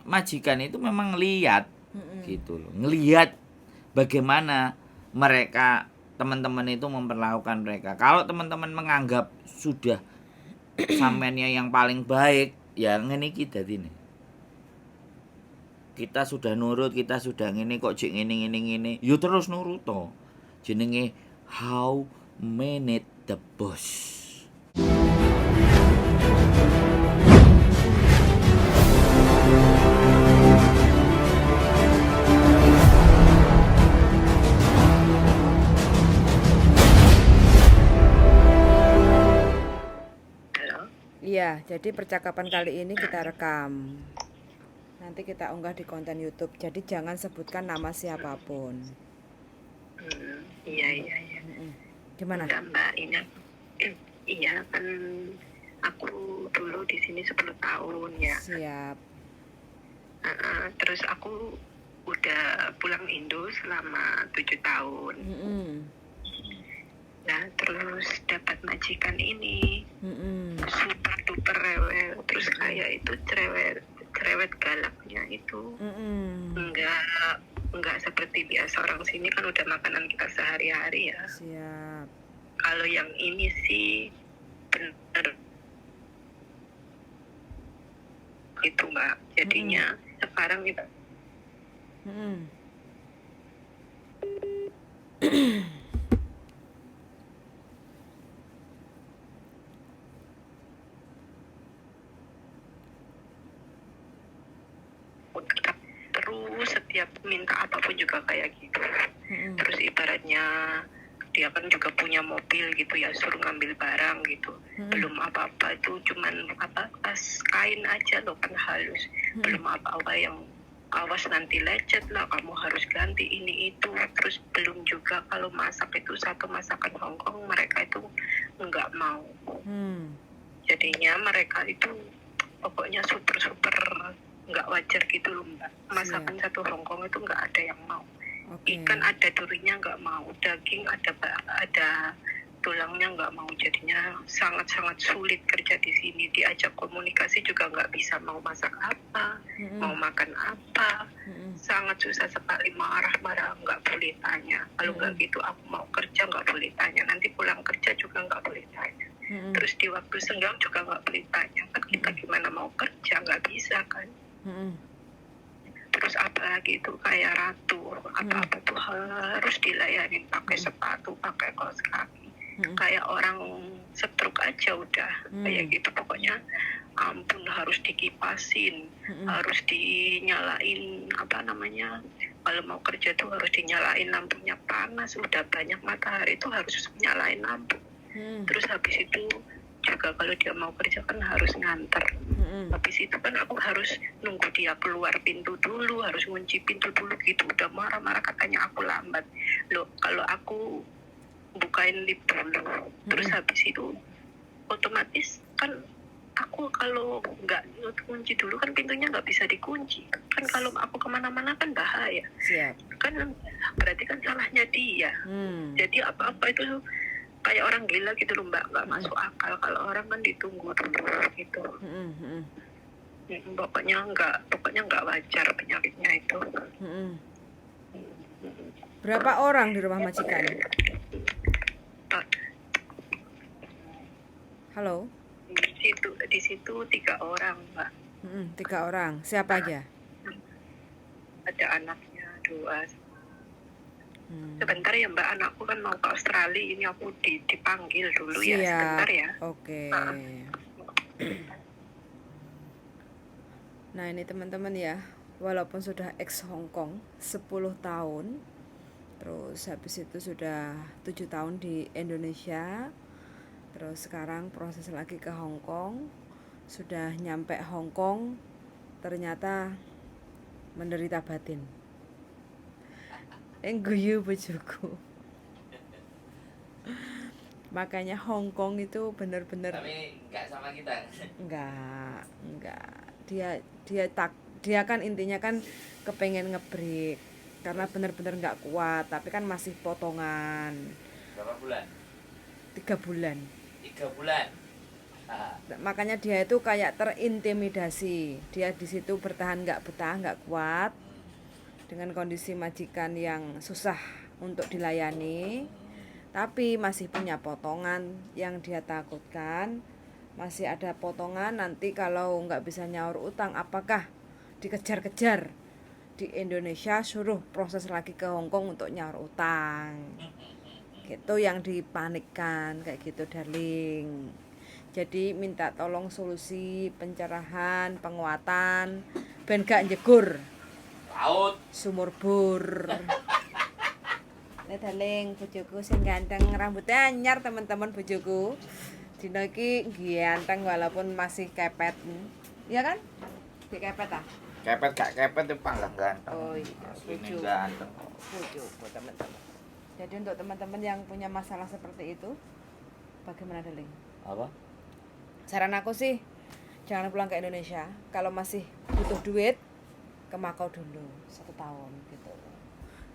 majikan itu memang ngelihat gitu loh, ngelihat bagaimana mereka teman-teman itu memperlakukan mereka. Kalau teman-teman menganggap sudah sampeannya yang paling baik, ya ngene iki dadine. Kita sudah nurut, kita sudah ngene kok jek ngene, yo terus nurut to. Jenenge how manage the boss. Iya, jadi percakapan kali ini kita rekam. Nanti kita unggah di konten YouTube. Jadi jangan sebutkan nama siapapun. Iya. Gimana? Enggak, Mbak, ini iya kan aku dulu di sini 10 tahun ya. Siap. Terus aku udah pulang Indo selama 7 tahun. Nah, terus dapat majikan ini super duper rewel. Terus kayak itu cerewet galaknya itu enggak seperti biasa orang sini kan udah makanan kita sehari-hari ya. Siap. Kalau yang ini sih bener itu Mbak. Jadinya sekarang itu terus setiap minta apapun juga kayak gitu. Terus ibaratnya dia kan juga punya mobil gitu ya, suruh ngambil barang gitu. Belum apa-apa itu cuman tas kain aja loh kan halus. Belum apa-apa yang awas nanti lecet lah, kamu harus ganti ini itu. Terus belum juga kalau masak itu satu masakan Hongkong mereka itu nggak mau. Jadinya mereka itu pokoknya super nggak wajar gitu loh Mbak. Masakan satu Hongkong itu nggak ada yang mau. Ikan ada durinya nggak mau, daging ada tulangnya nggak mau. Jadinya sangat sulit kerja di sini. Diajak komunikasi juga nggak bisa, mau masak apa, mau makan apa, sangat susah sekali. Marah nggak boleh tanya. Kalau nggak gitu aku mau kerja nggak boleh tanya. Nanti pulang kerja juga nggak boleh tanya. Terus di waktu senggang juga nggak boleh tanya. Kan kita gimana mau kerja, nggak bisa kan. Terus apalagi itu kayak ratu, apa-apa tuh harus dilayanin pakai sepatu, pakai kaos kaki. Kayak orang stroke aja udah kayak gitu. Pokoknya ampun, harus dikipasin, harus dinyalain kalau mau kerja tuh harus dinyalain lampunya, panas udah banyak matahari itu harus nyalain lampu. Terus habis itu juga kalau dia mau kerja kan harus nganter. Habis itu kan aku harus nunggu dia keluar pintu dulu, harus ngunci pintu dulu gitu. Udah marah-marah katanya aku lambat. Loh, kalau aku bukain lift dulu, terus habis itu otomatis kan aku kalau nggak kunci dulu kan pintunya nggak bisa dikunci. Kan kalau aku kemana-mana kan bahaya. Siap. Kan berarti kan salahnya dia. Jadi apa-apa itu kayak orang gila gitu loh Mbak, nggak masuk akal. Kalau orang kan ditunggu dulu gitu. Pokoknya nggak wajar penyakitnya itu. Berapa orang di rumah majikan? Halo? Di situ 3 orang Mbak. 3 orang. Siapa aja? Ada anaknya 2. Sebentar ya Mbak, anakku kan mau ke Australia, ini aku dipanggil dulu. Siap. Ya sebentar ya. Oke. Nah ini teman-teman ya, walaupun sudah ex Hongkong 10 tahun, terus habis itu sudah 7 tahun di Indonesia, terus sekarang proses lagi ke Hongkong, sudah nyampe Hongkong ternyata menderita batin. Guyu bojoku. Makanya Hongkong itu benar-benar. Tapi enggak sama kita. Enggak. Dia kan intinya kan kepengen ngebreak karena benar-benar enggak kuat, tapi kan masih potongan. Berapa bulan? 3 bulan. 3 bulan. Makanya dia itu kayak terintimidasi. Dia di situ bertahan nggak betah, nggak kuat dengan kondisi majikan yang susah untuk dilayani, tapi masih punya potongan yang dia takutkan. Masih ada potongan nanti kalau nggak bisa nyaur utang, apakah dikejar-kejar di Indonesia, suruh proses lagi ke Hong Kong untuk nyaur utang. Gitu yang dipanikkan kayak gitu, darling. Jadi minta tolong solusi pencerahan, penguatan, ben gak njegur Laut. sumur bor. Nih darling, bojoku sing ganteng, rambutnya anyar teman-teman bojoku. Dino iki ganteng walaupun masih kepet. Iya kan? Dikepet ah. Kepet gak kepet itu panggang ganteng. Oh iya, Aslinya bojo. ganteng. Bojoku teman-teman. Jadi untuk teman-teman yang punya masalah seperti itu, bagaimana darling? Apa? Saran aku sih jangan pulang ke Indonesia. Kalau masih butuh duit, ke Makau dulu 1 tahun gitu.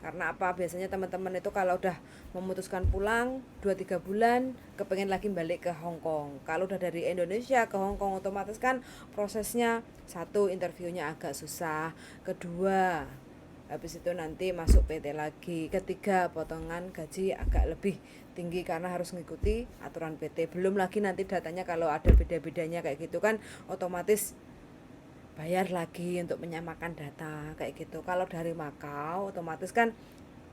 Karena apa, biasanya teman-teman itu kalau udah memutuskan pulang 2-3 bulan kepengen lagi balik ke Hong Kong. Kalau udah dari Indonesia ke Hong Kong otomatis kan prosesnya, 1, interviewnya agak susah, 2, habis itu nanti masuk PT lagi, 3, potongan gaji agak lebih tinggi karena harus mengikuti aturan PT. Belum lagi nanti datanya kalau ada beda-bedanya kayak gitu kan otomatis bayar lagi untuk menyamakan data kayak gitu. Kalau dari Makau otomatis kan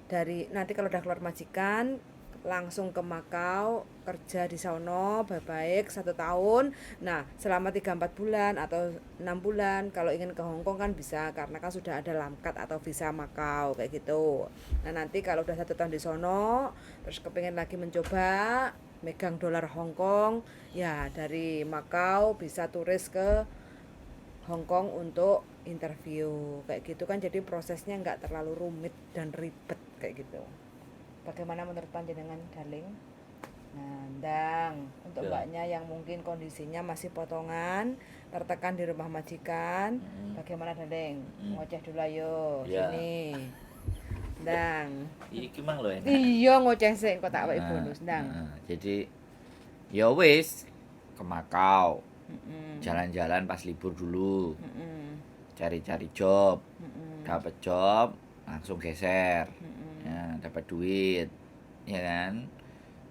dari nanti kalau udah keluar majikan langsung ke Makau kerja di sono baik-baik 1 tahun. Nah selama 3-4 bulan atau 6 bulan kalau ingin ke Hong Kong kan bisa karena kan sudah ada lamkat atau visa Makau kayak gitu. Nah nanti kalau udah 1 tahun di sono terus kepengen lagi mencoba megang dolar Hong Kong, ya dari Makau bisa turis ke Hong Kong untuk interview kayak gitu kan, jadi prosesnya nggak terlalu rumit dan ribet kayak gitu. Bagaimana menurut panjenengan darling? Nah, ndang untuk mbaknya yang mungkin kondisinya masih potongan, tertekan di rumah majikan, bagaimana darling? Ngoceh dulu ayo, sini. Ndang. Iki mang lho enak. Iya ngoceh sik kok tak wae bonus, ndang. Jadi ya wis ke Makau. Jalan-jalan pas libur dulu. Cari-cari job. Dapat job langsung geser. Ya, dapat duit. Ya kan?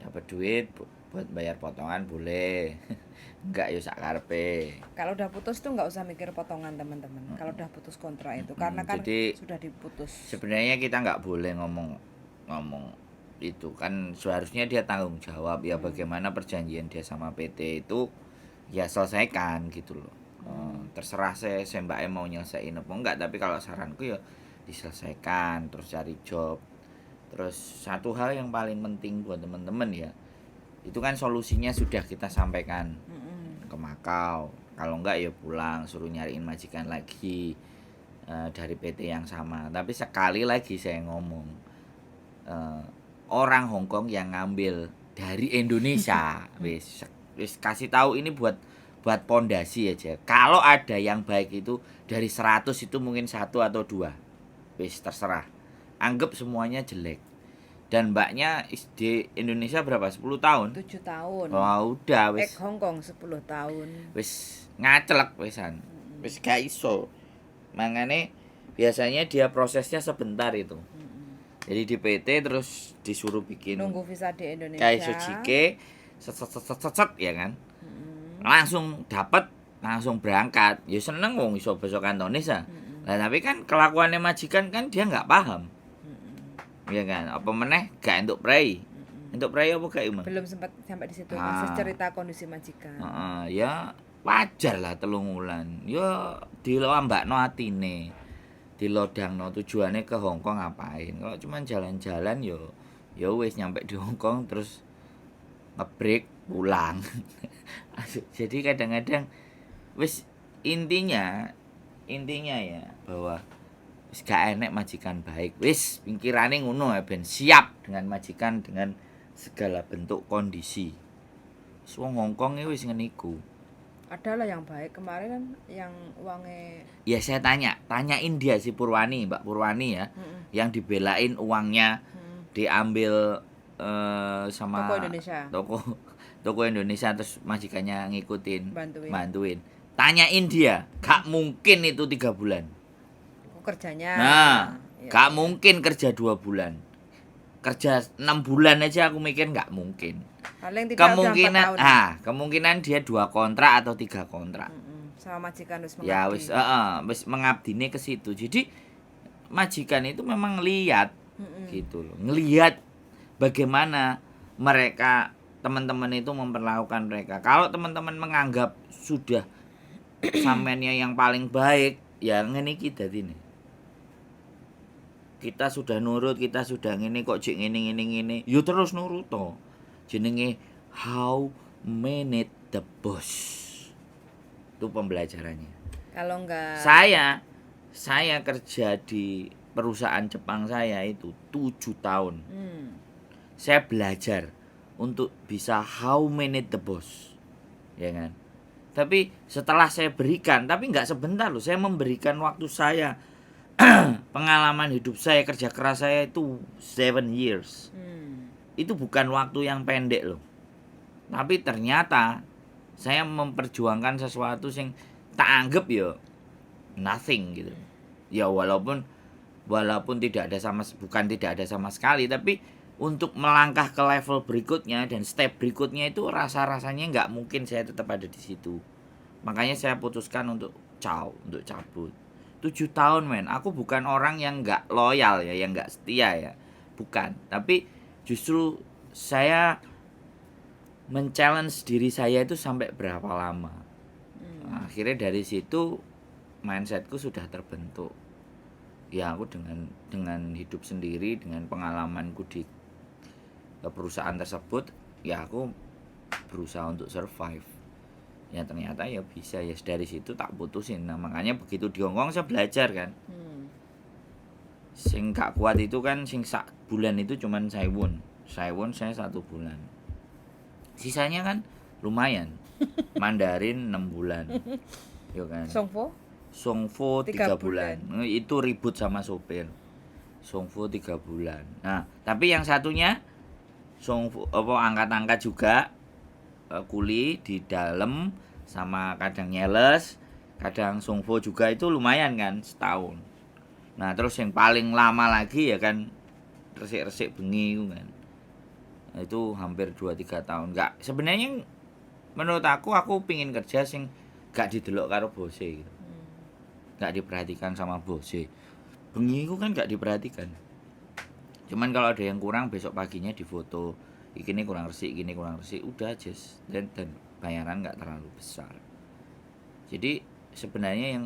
Dapat duit buat bayar potongan boleh. Enggak ya sak karepe. Kalau udah putus tuh nggak usah mikir potongan teman-teman. Kalau udah putus kontrak itu karena kan Jadi, sudah diputus. sebenarnya kita nggak boleh ngomong itu kan, seharusnya dia tanggung jawab ya bagaimana perjanjian dia sama PT itu ya selesaikan gitu loh. Terserah saya mbaknya mau nyelesain apa enggak, tapi kalau saranku ya diselesaikan terus cari job. Terus satu hal yang paling penting buat teman-teman ya, itu kan solusinya sudah kita sampaikan ke Makau. Kalau enggak ya pulang, suruh nyariin majikan lagi dari PT yang sama. Tapi sekali lagi saya ngomong, orang Hong Kong yang ngambil dari Indonesia, wis kasih tahu ini buat pondasi aja. Kalau ada yang baik itu dari 100 itu mungkin 1 atau 2, wis terserah. Anggap semuanya jelek. Dan mbaknya di Indonesia berapa? 10 tahun? 7 tahun. Oh, udah wis. Hong Kong 10 tahun. Wis ngacelek wisan. Wis gak iso. Mangane biasanya dia prosesnya sebentar itu. Jadi di PT terus disuruh bikin Nunggu visa di Indonesia. kayak Sojike set ya kan. Langsung dapat, langsung berangkat. Ya seneng wong iso basa Kantonis ah. Lah tapi kan kelakuannya majikan kan dia nggak paham. Iya kan, apa meneh gak entuk prei. Entuk prei apa gak iman? Belum sempat sampai di situ. Masih cerita kondisi majikan. Ya wajar lah 3 wulan. Ya dilambakno atine. Dilodangno tujuannya ke Hong Kong ngapain. Kalau cuma jalan-jalan ya wis nyampe di Hong Kong terus ngebreak pulang. Jadi kadang-kadang wis intinya ya bahwa wis gak enek majikan baik. Wis pinkirane ngono ya ben siap dengan majikan dengan segala bentuk kondisi. Wong Hong Kong wis ngene iku. Ada lah yang baik kemarin kan yang uangnya. Ya saya tanyain dia si Purwani, Mbak Purwani ya, yang dibelain uangnya diambil sama Toko Indonesia. Toko toko Indonesia terus majikannya ngikutin, Bantuin. Tanyain dia, gak mungkin itu 3 bulan. Kerjanya. Nah, Ya, gak mungkin kerja 2 bulan. Kerja 6 bulan aja aku mikir gak mungkin. paling tidak udah 4 tahun. Kemungkinan dia 2 kontrak atau 3 kontrak. Sama majikan wis Ya mengabdi. wis mengabdine ke situ. Jadi majikan itu memang lihat gitu loh. Ngelihat bagaimana mereka teman-teman itu memperlakukan mereka. Kalau teman-teman menganggap sudah sampeannya yang paling baik, ya ngene iki dadine. Kita sudah nurut, kita sudah ngene kok jek ngene. Yo terus nurut to. Jenenge how manage the boss. Itu pembelajarannya. Kalau enggak Saya kerja di perusahaan Jepang saya itu 7 tahun. Saya belajar untuk bisa how manage the boss. Ya kan? Tapi setelah saya berikan, tapi nggak sebentar loh, saya memberikan waktu saya, pengalaman hidup saya, kerja keras saya itu 7 years. Itu bukan waktu yang pendek loh. Tapi ternyata saya memperjuangkan sesuatu yang tak anggap ya nothing gitu. Ya walaupun tidak ada sama sekali, tapi untuk melangkah ke level berikutnya dan step berikutnya itu rasanya nggak mungkin saya tetap ada di situ. Makanya saya putuskan untuk cabut. 7 tahun men, aku bukan orang yang nggak loyal ya, yang nggak setia ya, bukan. Tapi justru saya men-challenge diri saya itu sampai berapa lama. Nah, akhirnya dari situ mindsetku sudah terbentuk. Ya aku dengan hidup sendiri, dengan pengalamanku di perusahaan tersebut, ya aku berusaha untuk survive. Ya ternyata ya bisa, ya dari situ tak putusin. Nah makanya begitu di Hongkong saya belajar kan. Sing gak kuat itu kan sing sak bulan itu cuman Saiwon saya 1 bulan. Sisanya kan lumayan. Mandarin 6 bulan. Yo kan. Songfo 3 bulan. Itu ribut sama sopir. Songfo 3 bulan. Nah, tapi yang satunya Songfo angkat-angkat juga, kuli di dalam sama kadang nyeles, kadang Songfo juga, itu lumayan kan setahun. Nah, terus yang paling lama lagi ya kan resik-resik bengi itu kan. Itu hampir 2-3 tahun. Enggak, sebenarnya menurut aku pingin kerja sing gak didelok karo bose gitu. Gak diperhatikan sama bose. Bengi itu kan gak diperhatikan. Cuman kalau ada yang kurang besok paginya difoto. Ini kurang resik, udah aja. Dan bayaran nggak terlalu besar. Jadi sebenarnya yang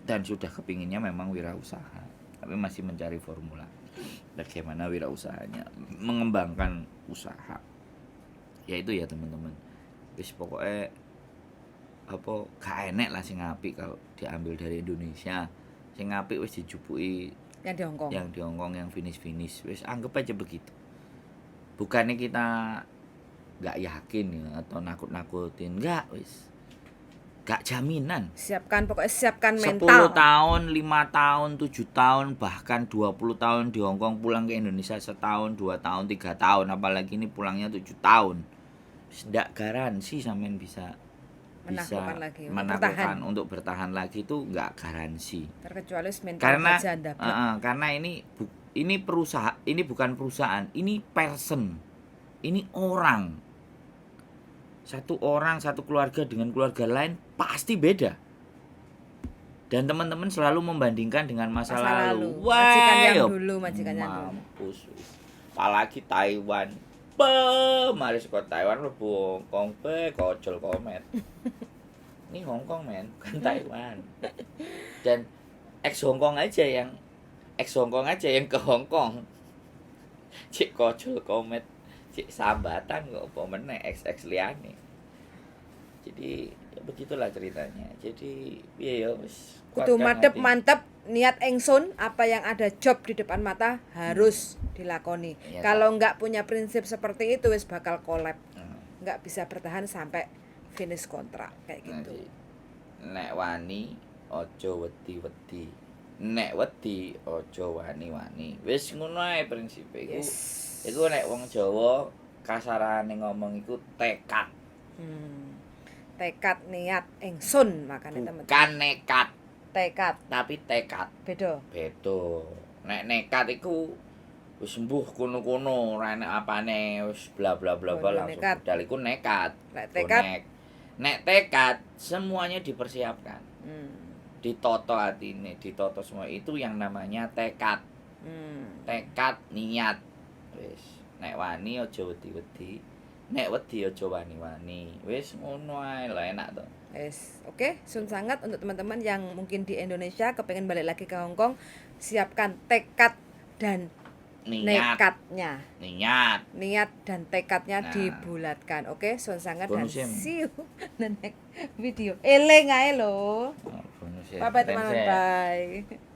dan sudah kepinginnya memang wirausaha, tapi masih mencari formula bagaimana wirausahanya, mengembangkan usaha. Ya itu ya teman-teman. Wis pokoknya gak enek lah sing apik kalau diambil dari Indonesia. Sing apik wis dijupuki yang di Hongkong yang finish wis anggap aja begitu. Bukannya kita nggak yakin ya atau nakut-nakutin, nggak, wis gak jaminan. Siapkan mental. 10 tahun, 5 tahun, 7 tahun, bahkan 20 tahun di Hongkong, pulang ke Indonesia setahun, 2 tahun, 3 tahun, apalagi ini pulangnya 7 tahun. Nggak garansi sampean bisa menaklukkan untuk bertahan lagi, itu nggak garansi. Terkecuali mental karena ini perusahaan, ini bukan perusahaan, ini person, ini orang. Satu orang, satu keluarga dengan keluarga lain pasti beda. Dan teman-teman selalu membandingkan dengan masa lalu. Majikan yang mampus. Apalagi Taiwan. Mari ke Taiwan mlebu Hongkong kocol komet. Ini Hongkong men, bukan Taiwan. Dan ex Hongkong aja yang ke Hongkong. Cik kocol komet, cik sambatan kok apa meneh ex liyane. Jadi ya begitulah ceritanya. Jadi ya wis kudu mantep niat engsun, apa yang ada job di depan mata harus dilakoni. Ya, kalau enggak punya prinsip seperti itu wis bakal collab. Enggak bisa bertahan sampai finish kontrak kayak gitu. Nek wani ojo wedi-wedi. Nek wedi ojo wani-wani. Wis ngono ae prinsipe iku. Iku nek wong Jawa kasarane ngomong iku tekad. Tekad niat ingsun makane teman. Bukan nekat, Tekad tapi tekad. beda. Beda. Nek nekat iku wis sembuh kono-kono ora enek apane wis bla bla bla bla Oh, langsung nekat. budal iku nekat. Nek tekad? Nek tekad semuanya dipersiapkan. Hmm. Ditoto atine, ditoto semua itu yang namanya tekad. Tekad niat. Wis, nek wani aja wedi-wedi. Nek wedi aja wani-wani. Wis ngono ae lah enak to. Yes, oke, sun sangat untuk teman-teman yang mungkin di Indonesia kepengen balik lagi ke Hong Kong, siapkan tekad dan Niat, nekatnya. niat. Dan tekadnya Nah. dibulatkan. Oke, sun sangat dan Bonusnya. see you the next video. Eling ae lho. Oh, bonus ya. Bye bye teman-teman, Thanks ya. bye.